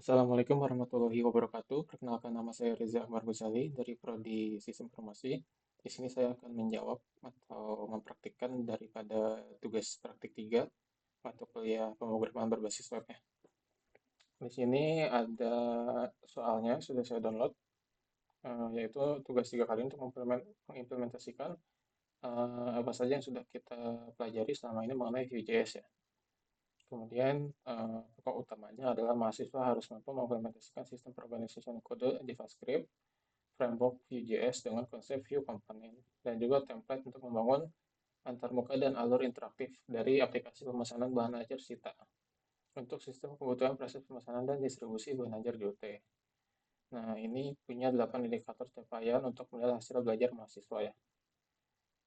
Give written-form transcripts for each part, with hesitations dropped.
Assalamualaikum warahmatullahi wabarakatuh. Perkenalkan nama saya Reza Ahmad Ghazali dari Prodi Sistem Informasi. Di sini saya akan menjawab atau mempraktikkan daripada tugas praktik 3 mata kuliah pemrograman berbasis web ya. Di sini ada soalnya sudah saya download, yaitu tugas 3 kali untuk mengimplementasikan apa saja yang sudah kita pelajari selama ini mengenai Vue.js ya. Kemudian pokok utamanya adalah mahasiswa harus mampu mengimplementasikan sistem organization kode JavaScript, framework Vue.js dengan konsep Vue Component, dan juga template untuk membangun antarmuka dan alur interaktif dari aplikasi pemesanan bahan ajar Sita untuk sistem kebutuhan proses pemesanan dan distribusi bahan ajar JOT. Nah, ini punya 8 indikator capaian untuk melihat hasil belajar mahasiswa ya.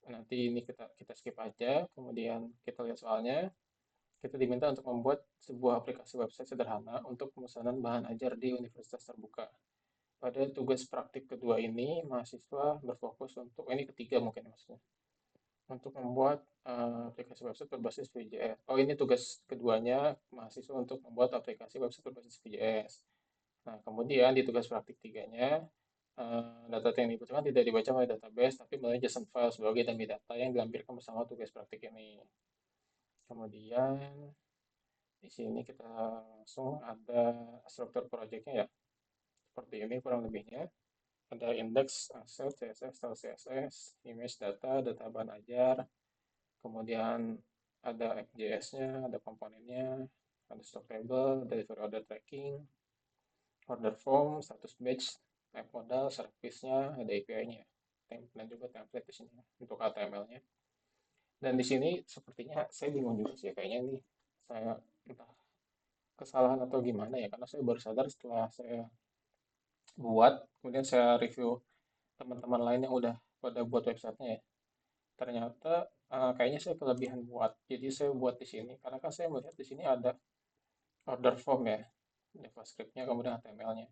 Nanti ini kita skip aja, kemudian kita lihat soalnya. Kita diminta untuk membuat sebuah aplikasi website sederhana untuk pemesanan bahan ajar di universitas terbuka. Pada tugas praktik kedua ini, mahasiswa berfokus untuk, ini ketiga mungkin ya maksudnya, untuk membuat aplikasi website berbasis Vue.js. Oh, ini tugas keduanya, mahasiswa untuk membuat aplikasi website berbasis Vue.js. Nah, kemudian di tugas praktik tiganya, data yang dibutuhkan tidak dibaca melalui database, tapi melalui JSON file sebagai dummy data yang dilampirkan bersama tugas praktik ini. Kemudian di sini kita langsung ada struktur projectnya ya. Seperti ini kurang lebihnya. Ada index, asset, CSS, style CSS, image data, data bahan ajar, kemudian ada FJS-nya, ada komponennya, ada stock table, delivery order tracking, order form, status batch, type modal, service-nya, ada API-nya, dan juga template di sini untuk HTML-nya. Dan di sini sepertinya saya bingung juga sih kayaknya nih saya entah kesalahan atau gimana ya karena saya baru sadar setelah saya buat kemudian saya review teman-teman lain yang udah pada buat websitenya ya ternyata kayaknya saya kelebihan buat jadi saya buat di sini karena kan saya melihat di sini ada order form ya JavaScript-nya kemudian HTML-nya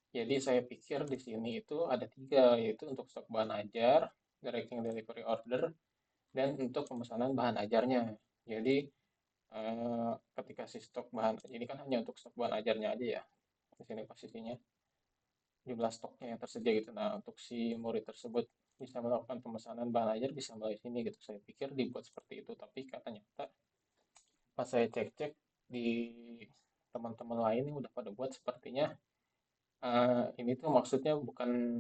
jadi saya pikir di sini itu ada tiga yaitu untuk stok bahan ajar tracking delivery order dan untuk pemesanan bahan ajarnya jadi ketika si stok bahan ini kan hanya untuk stok bahan ajarnya aja ya di sini posisinya jumlah stoknya yang tersedia gitu. Nah, untuk si murid tersebut bisa melakukan pemesanan bahan ajar bisa melalui sini gitu. Saya pikir dibuat seperti itu, tapi katanya pas saya cek-cek di teman-teman lain yang udah pada buat sepertinya ini tuh maksudnya bukan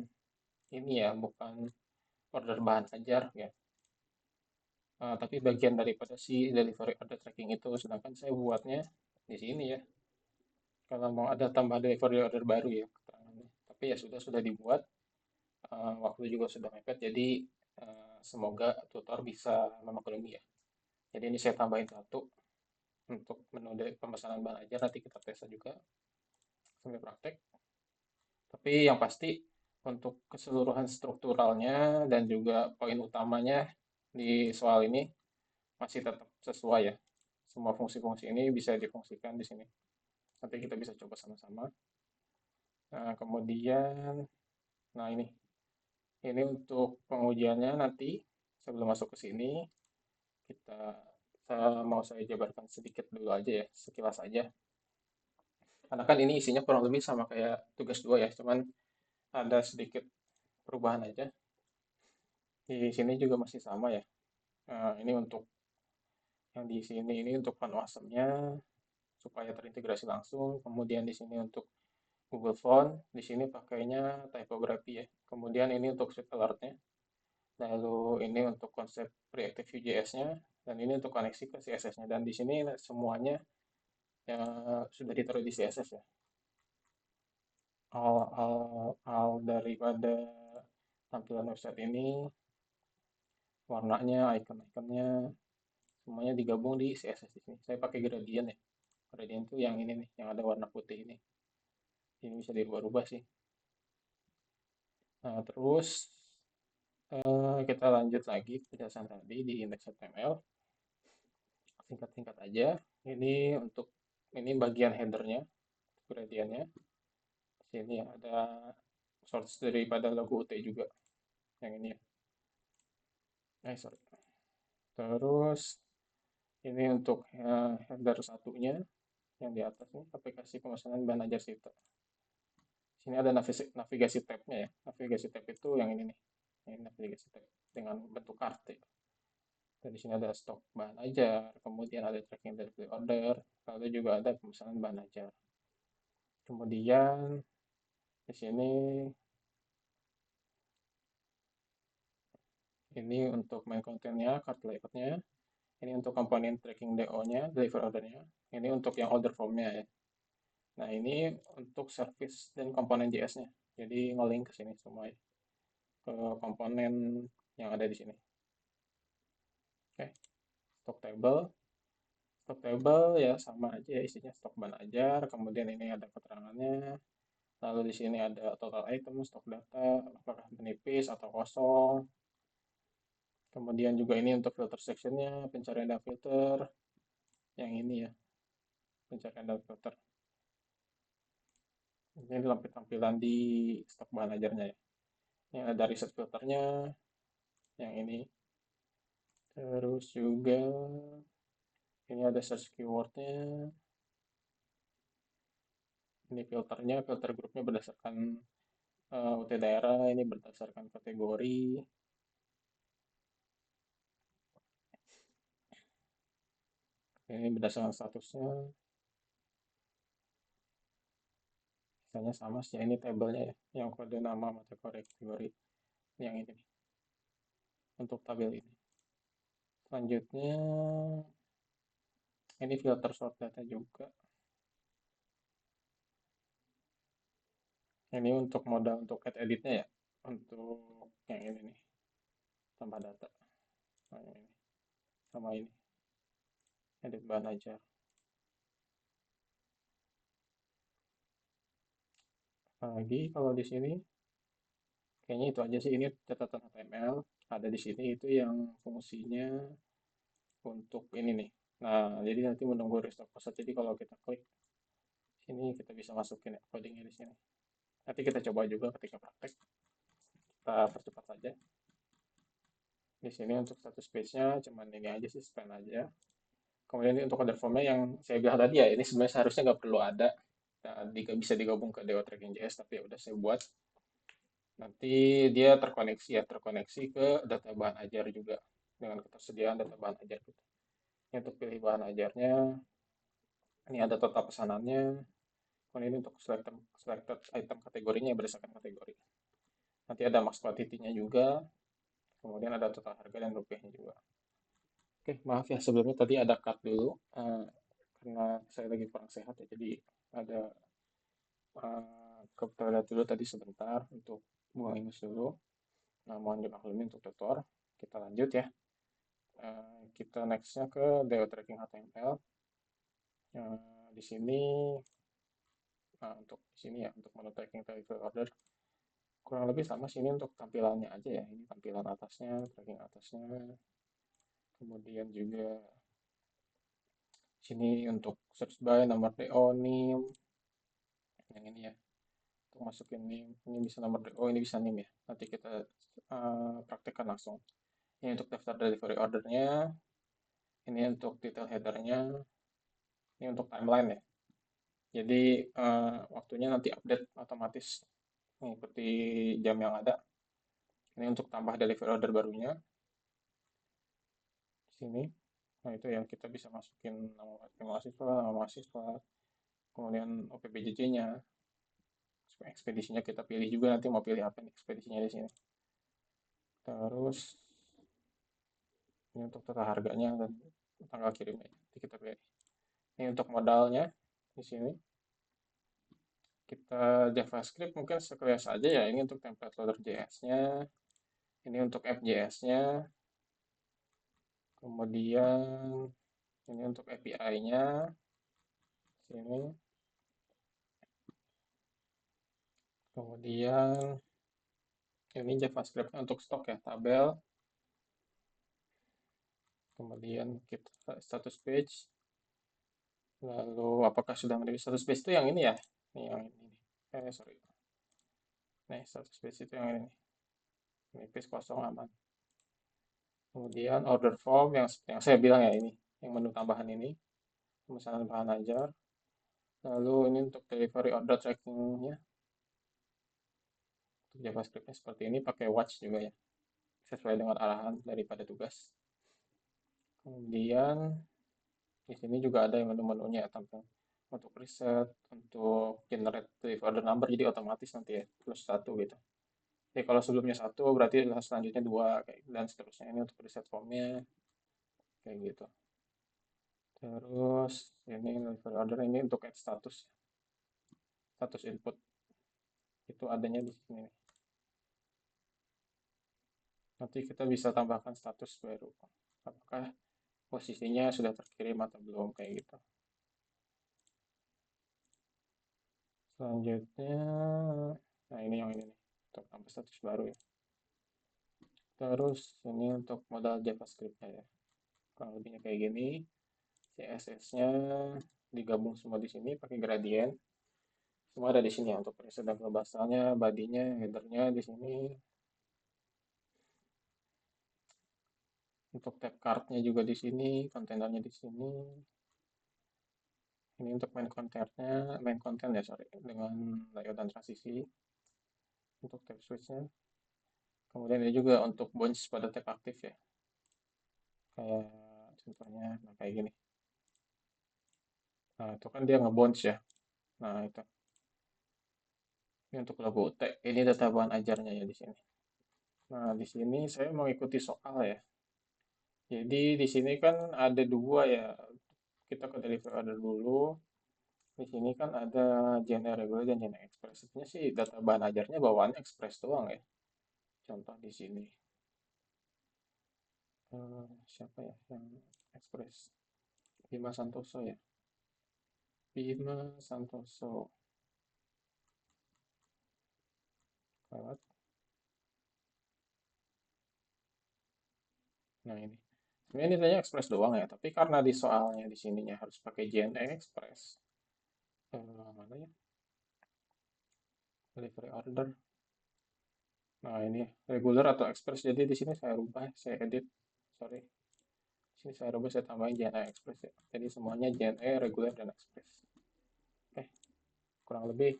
ini ya, bukan order bahan ajar ya. Tapi bagian daripada si delivery order tracking itu, sedangkan saya buatnya di sini ya. Kalau mau ada tambahan delivery order baru ya keterangannya. Tapi ya sudah dibuat. Waktu juga sudah mepet, jadi semoga tutor bisa memaklumi ya. Jadi ini saya tambahin satu untuk menu pemesanan bahan ajar, nanti kita tes juga sambil praktek. Tapi yang pasti untuk keseluruhan strukturalnya dan juga poin utamanya di soal ini masih tetap sesuai ya. Semua fungsi-fungsi ini bisa difungsikan di sini. Nanti kita bisa coba sama-sama. Nah, kemudian, nah ini untuk pengujiannya nanti sebelum masuk ke sini kita saya jabarkan sedikit dulu aja ya, sekilas aja. Karena kan ini isinya kurang lebih sama kayak tugas 2 ya, cuman ada sedikit perubahan aja. Di sini juga masih sama ya. Ini untuk yang di sini ini untuk awesome-nya supaya terintegrasi langsung. Kemudian di sini untuk Google Font, di sini pakainya typography ya. Kemudian ini untuk sheet alert-nya. Lalu ini untuk konsep Reactive Vue.js-nya dan ini untuk koneksi ke CSS-nya. Dan di sini semuanya ya, sudah ditaruh di CSS ya. Hal daripada tampilan website ini, warnanya, icon-iconnya, semuanya digabung di CSS di sini. Saya pakai gradient ya. Gradient itu yang ini nih, yang ada warna putih ini. Ini bisa dirubah-rubah sih. Nah, terus kita lanjut lagi penjelasan tadi di index HTML. Singkat-singkat aja. Ini bagian headernya, gradientnya. Sini ada source daripada logo UT juga. Yang ini ya. Sorry. Terus ini untuk header satunya yang di atas nih, aplikasi pemesanan bahan ajar Sito. Sini ada navigasi tab-nya ya. Navigasi tab itu yang ini nih. Ini navigasi tab dengan bentuk kartu. Dan di sini ada stok bahan ajar, kemudian ada tracking delivery order, lalu juga ada pemesanan bahan ajar. Kemudian di sini ini untuk main kontennya, cart layoutnya. Ini untuk komponen tracking DO-nya, delivery order-nya. Ini untuk yang order form-nya ya. Nah, ini untuk service dan komponen JS-nya. Jadi nge-link ke sini semua ya, ke komponen yang ada di sini. Oke, stock table. Stock table ya sama aja ya, isinya stok bahan ajar, kemudian ini ada keterangannya. Lalu di sini ada total item, stok data, apakah menipis atau kosong. Kemudian juga ini untuk filter sectionnya, pencarian dan filter. Yang ini ya, pencarian dan filter. Ini tampilan di stok bahan ajarnya ya. Ini ada reset filternya, yang ini. Terus juga ini ada search keywordnya. Ini filternya, filter grupnya berdasarkan UT daerah, ini berdasarkan kategori. Ini berdasarkan statusnya. Misalnya sama sih, ini tabelnya ya, yang kode nama kategori yang ini untuk tabel ini. Selanjutnya ini filter sort data juga. Ini untuk modal untuk add editnya ya, untuk yang ini nih, tambah data. Nah, ini sama ini edit bahan ajar. Lagi kalau di sini kayaknya itu aja sih, ini catatan HTML ada di sini, itu yang fungsinya untuk ini nih. Nah, jadi nanti menunggu restock password. Jadi kalau kita klik sini kita bisa masukin codingnya di sini. Nanti kita coba juga ketika praktek. Kita percepat saja. Di sini untuk status page-nya cuman ini aja sih, span aja. Kemudian ini untuk order form-nya yang saya bilang tadi ya, ini sebenarnya seharusnya nggak perlu ada. Nah, bisa digabung ke DO Tracking JS, tapi ya udah saya buat. Nanti dia terkoneksi ya, terkoneksi ke data bahan ajar juga dengan ketersediaan data bahan ajar gitu. Ini untuk pilih bahan ajarnya, ini ada total pesanannya. Kemudian ini untuk selected item kategorinya berdasarkan kategori. Nanti ada max quantity-nya juga, kemudian ada total harga dan rupiahnya juga. Oke, maaf ya sebelumnya tadi ada cut dulu, karena saya lagi kurang sehat ya, jadi ada ke toilet dulu tadi sebentar untuk buang ingus dulu. Nah, mohon dimaklumi untuk tutor. Kita lanjut ya. Kita nextnya ke DO Tracking HTML. Di sini, untuk di sini ya, untuk menu tracking delivery order. Kurang lebih sama sini untuk tampilannya aja ya. Ini tampilan atasnya, tracking atasnya. Kemudian juga sini untuk search by, nomor DO, NIM. Yang ini ya. Untuk masukin NIM, ini bisa nomor DO, ini bisa NIM ya. Nanti kita praktekkan langsung. Ini untuk daftar delivery ordernya. Ini untuk detail headernya. Ini untuk timeline ya. Jadi waktunya nanti update otomatis mengikuti jam yang ada. Ini untuk tambah delivery order barunya. Sini. Nah, itu yang kita bisa masukin nama mahasiswa, kemudian OPBJJ-nya, ekspedisinya kita pilih juga nanti mau pilih apa nih ekspedisinya di sini. Terus ini untuk tata harganya dan tanggal kirimnya nanti kita pilih. Ini untuk modalnya di sini. Kita JavaScript mungkin sekelas aja ya. Ini untuk template loader JS-nya. Ini untuk app.js-nya. Kemudian ini untuk API-nya. Sini. Kemudian ini JavaScript-nya untuk stok ya, tabel. Kemudian kita status page. Lalu apakah sudah menuju status page itu yang ini ya? Ini yang ini. Sorry. Nih, status page itu yang ini. Ini page kosong aman. Kemudian order form yang saya bilang ya ini, yang menu tambahan ini. Pemesanan bahan ajar. Lalu ini untuk delivery order trackingnya, untuk JavaScript-nya seperti ini, pakai watch juga ya, sesuai dengan arahan daripada tugas. Kemudian di sini juga ada yang menu-menunya ya, tampil untuk preset, untuk generate delivery order number, jadi otomatis nanti ya, plus satu gitu. Jadi kalau sebelumnya satu, berarti selanjutnya dua, kayak dan seterusnya. Ini untuk preset formnya, kayak gitu. Terus ini delivery order ini untuk add status, status input itu adanya di sini. Nanti kita bisa tambahkan status baru. Apakah posisinya sudah terkirim atau belum, kayak gitu. Selanjutnya, nah ini yang ini nih, untuk tambah status baru ya. Terus ini untuk modal JavaScript-nya ya. Kurang lebihnya kayak gini. CSS-nya digabung semua di sini pakai gradient. Semua ada di sini ya, untuk preset dan globalnya, body-nya, header-nya di sini. Untuk tab card-nya juga di sini, kontainernya di sini. Ini untuk main content ya, sorry, dengan layout dan transisi. Untuk tab switch-nya. Kemudian ini juga untuk bounce pada tab aktif ya. Kayak contohnya, nah kayak gini. Nah, itu kan dia nge-bounce ya. Nah, itu. Ini untuk logo T. Ini data bahan ajarnya ya di sini. Nah, di sini saya mengikuti soal ya. Jadi di sini kan ada dua ya. Kita ke delivery order dulu. Di sini kan ada genre regular dan genre express. Sebenarnya sih data bahan ajarnya bawaannya express doang ya. Contoh di sini. Siapa ya yang express? Bima Santoso ya. Bima Santoso. Lewat. Nah ini. Sebenarnya ini tanya express doang ya. Tapi karena di soalnya di sininya harus pakai genre express. Mana ya? Delivery order. Nah, ini regular atau express. Jadi di sini saya rubah, saya edit. Sorry. Di sini saya rubah, saya tambahin JNE express ya. Jadi semuanya JNE, regular, dan express. Oke, kurang lebih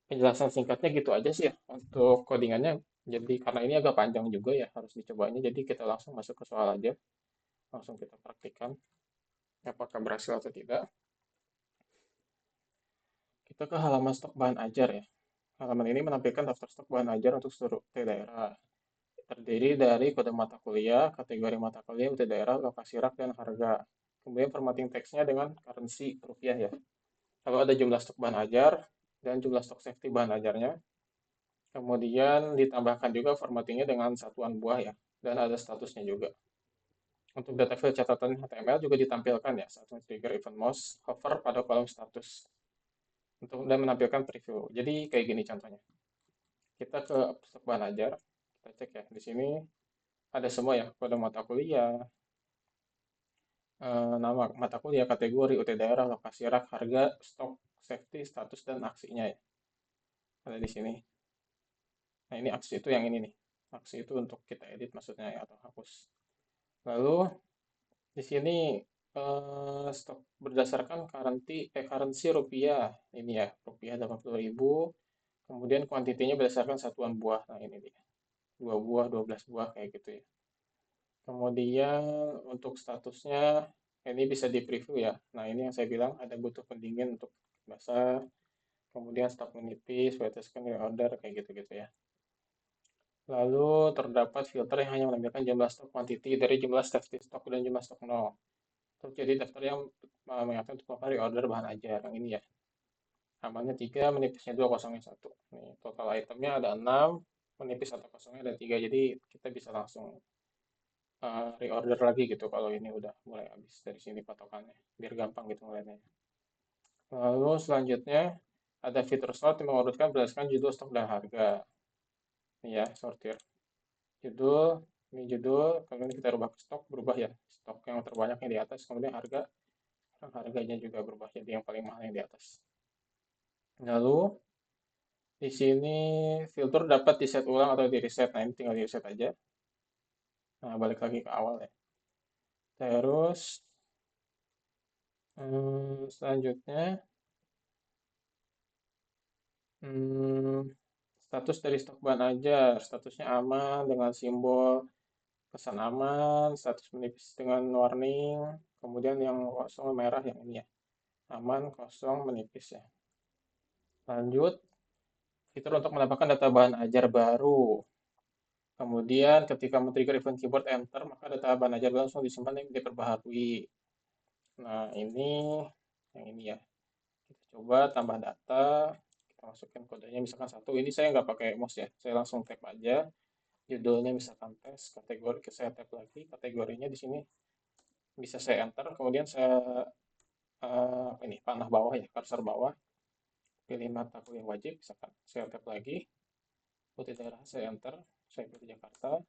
penjelasan singkatnya gitu aja sih ya untuk codingannya. Jadi karena ini agak panjang juga ya, harus dicobanya. Jadi kita langsung masuk ke soal aja. Langsung kita praktikkan apakah berhasil atau tidak. Kita ke halaman stok bahan ajar ya. Halaman ini menampilkan daftar stok bahan ajar untuk seluruh daerah. Terdiri dari kode mata kuliah, kategori mata kuliah, UT daerah, lokasi rak, dan harga. Kemudian formatting teksnya dengan currency rupiah ya. Lalu ada jumlah stok bahan ajar dan jumlah stok safety bahan ajarnya. Kemudian ditambahkan juga formattingnya dengan satuan buah ya. Dan ada statusnya juga. Untuk data file catatan HTML juga ditampilkan ya. Satu trigger event mouse, hover pada kolom status. Untuk dan menampilkan preview. Jadi kayak gini contohnya. Kita ke stok bahan ajar. Kita cek ya. Di sini ada semua ya. Kode mata kuliah, nama mata kuliah, kategori, UT daerah, lokasi rak, harga, stok, safety, status, dan aksinya ya. Ada di sini. Nah, ini aksi itu yang ini nih. Aksi itu untuk kita edit maksudnya ya, atau hapus. Lalu di sini stok berdasarkan currency rupiah. Ini ya, rupiah 80.000. Kemudian kuantitinya berdasarkan satuan buah. Nah, ini dia. 2 buah, 12 buah kayak gitu ya. Kemudian untuk statusnya ini bisa di preview ya. Nah, ini yang saya bilang ada butuh pendingin untuk basah, kemudian stok menipis, weteskan order kayak gitu-gitu ya. Lalu terdapat filter yang hanya menampilkan jumlah stok quantity dari jumlah safety stock dan jumlah stok nol. Terus jadi daftar yang mengingatkan untuk order bahan ajar yang ini ya. Amannya 3, menipisnya 2, kosongnya 1. Nih, total itemnya ada 6, menipis atau kosongnya ada 3. Jadi kita bisa langsung reorder lagi gitu kalau ini udah mulai habis dari sini patokannya biar gampang gitu ngeliatnya. Lalu selanjutnya ada fitur sort yang mengurutkan berdasarkan judul stok dan harga. Ini ya sortir judul, ini judul, kemudian kita rubah ke stok, berubah ya stok yang terbanyak yang di atas, kemudian harganya juga berubah jadi yang paling mahal yang di atas. Lalu di sini filter dapat di set ulang atau di reset. Nah ini tinggal di reset aja. Nah balik lagi ke awal ya. Terus selanjutnya Hmm, status dari stok bahan ajar, statusnya aman dengan simbol pesan aman, status menipis dengan warning, kemudian yang kosong merah yang ini ya, aman, kosong, menipis ya. Lanjut, fitur untuk menambahkan data bahan ajar baru. Kemudian ketika men-trigger event keyboard enter, maka data bahan ajar langsung disimpan dan diperbaharui. Nah, ini yang ini ya. Kita coba tambah data, kita masukkan kodenya misalkan satu. Ini saya nggak pakai mouse ya, saya langsung tap aja. Judulnya misalkan tes, kategori saya tap lagi, kategorinya di sini bisa saya enter, kemudian saya ini panah bawah ya, cursor bawah, pilih mata kuliah wajib, misalkan saya tap lagi, putih daerah saya enter, saya pilih Jakarta,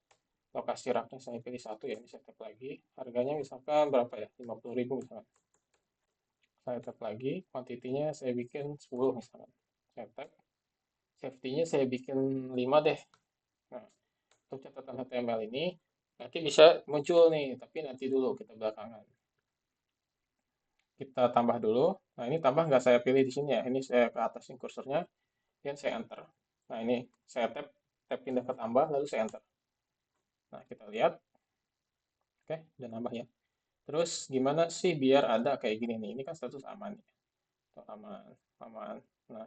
lokasi raknya saya pilih satu ya, ini saya tap lagi, harganya misalkan berapa ya, 50.000 misalkan, saya tap lagi, kuantitinya saya bikin 10 misalkan, saya tap, safety-nya saya bikin 5 deh. Nah, untuk catatan HTML ini nanti bisa muncul nih, tapi nanti dulu kita belakangan. Kita tambah dulu. Nah, ini tambah nggak saya pilih di sini ya. Ini saya ke atasin kursornya, dan saya enter. Nah, ini saya tap, tap pindah ke tambah, lalu saya enter. Nah, kita lihat. Oke, udah nambah ya. Terus gimana sih biar ada kayak gini nih? Ini kan status aman ya. Tuh, aman, aman. Nah,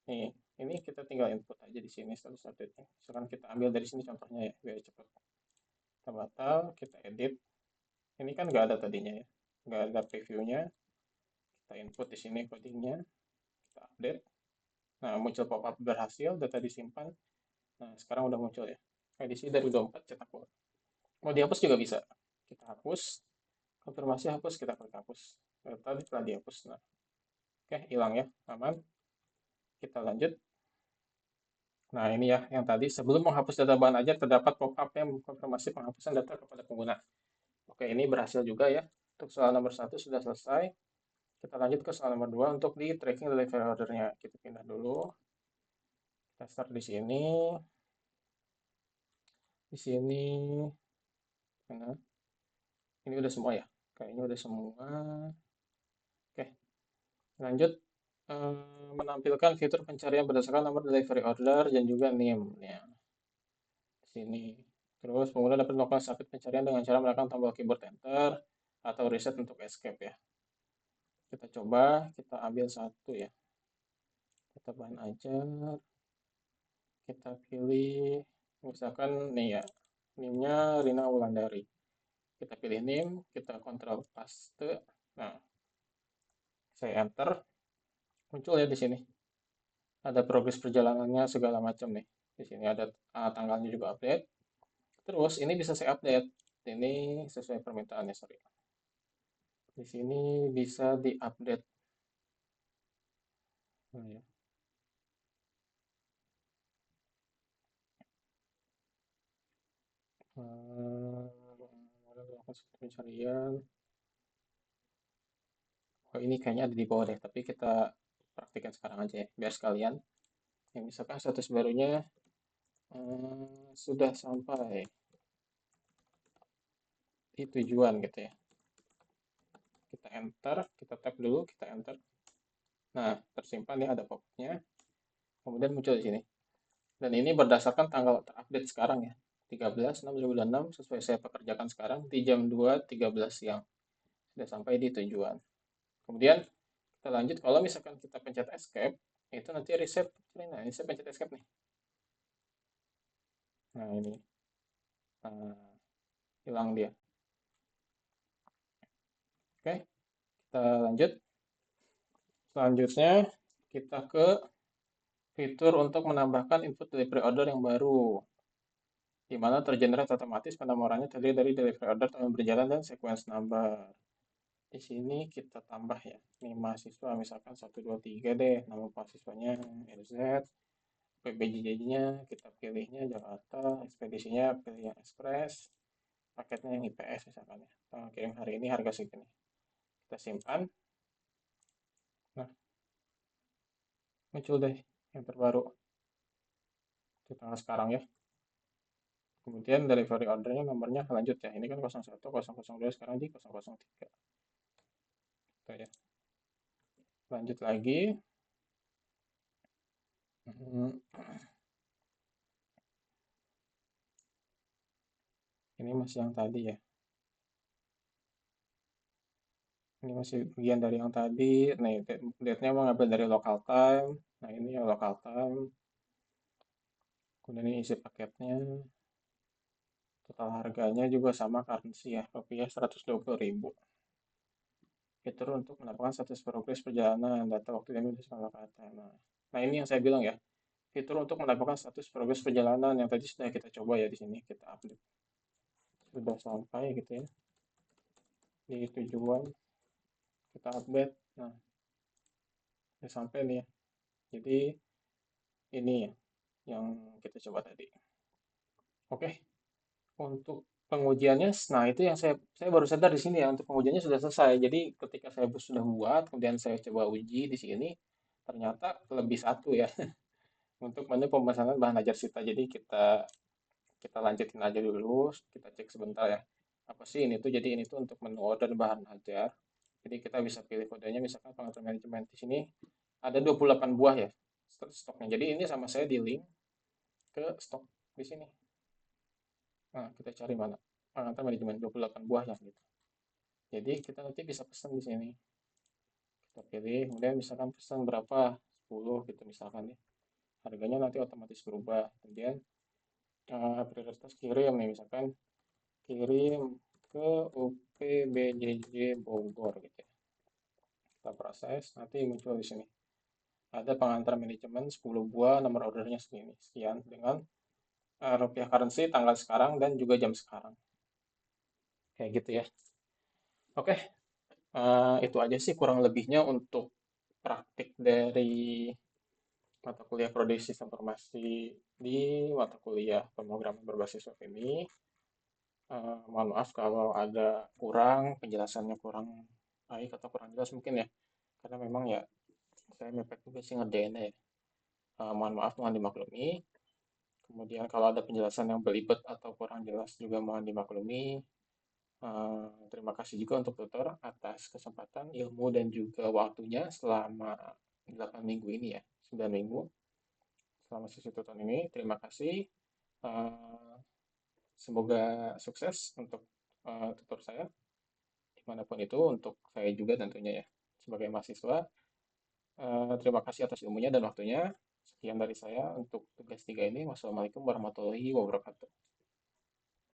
ini kita tinggal input aja di sini status update-nya. Misalkan kita ambil dari sini contohnya ya, biar cepat. Kita batal, kita edit. Ini kan nggak ada tadinya ya. Nggak ada previewnya. Kita input di sini codingnya. Kita update. Nah, muncul pop-up berhasil, data disimpan. Nah, sekarang udah muncul ya. Edisi dari 24 cetak ulang. Mau dihapus juga bisa. Kita hapus, konfirmasi hapus, kita klik hapus. Tadi telah dihapus. Nah, oke, hilang ya, aman. Kita lanjut. Nah, ini ya, yang tadi sebelum menghapus data bahan ajar terdapat pop-up yang mengkonfirmasi penghapusan data kepada pengguna. Oke, ini berhasil juga ya. Untuk soal nomor 1 sudah selesai. Kita lanjut ke soal nomor 2 untuk di tracking delivery ordernya. Kita pindah dulu. Kita start di sini. Di sini. Nah, ini udah semua ya. Kayaknya udah semua. Oke, lanjut menampilkan fitur pencarian berdasarkan nomor delivery order dan juga name. Ya, di sini. Terus pengguna dapat melakukan submit pencarian dengan cara menekan tombol keyboard enter atau reset untuk escape ya. Kita coba, kita ambil satu ya. Kita bahan ajar, kita pilih misalkan nih ya, name-nya Rina Wulandari. Kita pilih name, kita kontrol paste. Nah, saya enter, muncul ya di sini. Ada progres perjalanannya segala macam nih. Di sini ada tanggalnya juga update. Terus ini bisa saya update. Ini sesuai permintaannya, sorry. Di sini bisa diupdate. Nah, ya. Pencarian. Oh, ini kayaknya ada di bawah deh, tapi kita praktikkan sekarang aja ya, biar sekalian. Yang misalkan status barunya sudah sampai di tujuan gitu ya. Kita enter, kita tap dulu, kita enter. Nah, tersimpan ya, ada pop-nya. Kemudian muncul di sini. Dan ini berdasarkan tanggal terupdate sekarang ya. 13/6/2006 sesuai saya pekerjakan sekarang di jam 2.13 siang. Sudah sampai di tujuan. Kemudian kita lanjut, kalau misalkan kita pencet escape, itu nanti reset. Nah, ini saya pencet escape nih. Nah, ini. Nah, hilang dia. Oke, kita lanjut. Selanjutnya, kita ke fitur untuk menambahkan input delivery order yang baru, di mana tergenerate otomatis penomorannya terdiri dari delivery order tahun berjalan dan sequence number. Di sini kita tambah ya, ini mahasiswa misalkan 1, 2, 3 deh, nama mahasiswanya LZ, PBJJ-nya kita pilihnya Jakarta, ekspedisinya pilih yang Express, paketnya yang IPS misalkan ya, kirim hari ini harga segini. Kita simpan. Nah, muncul deh yang terbaru. Di tanggal sekarang ya. Kemudian delivery ordernya nomornya lanjut ya. Ini kan 01, 002, sekarang di 003. Gitu ya. Lanjut lagi. Hmm, ini masih yang tadi ya. Ini masih bagian dari yang tadi. Nah, date-nya mau ngambil dari local time. Nah, ini yang local time. Kemudian ini isi paketnya. Total harganya juga sama currency ya, rupiah 120.000. Fitur untuk mendapatkan status progres perjalanan, data waktu dan sama kata. Nah, ini yang saya bilang ya, fitur untuk mendapatkan status progres perjalanan yang tadi sudah kita coba ya di sini kita update. Sudah sampai gitu ya di tujuan, kita update. Nah, sudah sampai nih ya. Jadi ini ya yang kita coba tadi. Oke, untuk pengujiannya, nah itu yang saya baru sadar di sini ya, untuk pengujiannya sudah selesai. Jadi ketika saya sudah buat, kemudian saya coba uji di sini, ternyata lebih satu ya untuk menu pemesanan bahan ajar Sita. Jadi kita kita lanjutin aja dulu, kita cek sebentar ya. Apa sih ini tuh? Jadi ini tuh untuk menu order bahan ajar. Jadi kita bisa pilih kodenya, misalkan pengaturan manajemen di sini ada 28 buah ya stoknya. Jadi ini sama saya di link ke stok di sini. Nah, kita cari mana? Pengaturan manajemen 28 buah ya gitu. Jadi kita nanti bisa pesan di sini. Kita pilih, kemudian misalkan pesan berapa? 10 gitu misalkan ya. Harganya nanti otomatis berubah. Kemudian prioritas kirim nih misalkan kirim ke UPBJJ Bogor gitu ya. Kita proses, nanti muncul di sini. Ada pengantar manajemen 10 buah, nomor ordernya segini, sekian dengan rupiah currency tanggal sekarang dan juga jam sekarang. Kayak gitu ya. Oke, itu aja sih kurang lebihnya untuk praktik dari mata kuliah Prodi Sistem Informasi di mata kuliah pemrograman berbasis web ini. Mohon maaf kalau ada kurang, penjelasannya kurang baik atau kurang jelas mungkin ya. Karena memang ya saya mepet juga sih ngerjainnya ya. Mohon maaf, mohon dimaklumi. Kemudian kalau ada penjelasan yang belibet atau kurang jelas juga mohon dimaklumi. Terima kasih juga untuk tutor atas kesempatan, ilmu, dan juga waktunya selama 8 minggu ini ya, 9 minggu selama sesi tutor ini. Terima kasih. Eh, Semoga sukses untuk tutor saya, dimanapun itu, untuk saya juga tentunya ya, sebagai mahasiswa. Terima kasih atas ilmunya dan waktunya. Sekian dari saya untuk tugas 3 ini. Wassalamualaikum warahmatullahi wabarakatuh.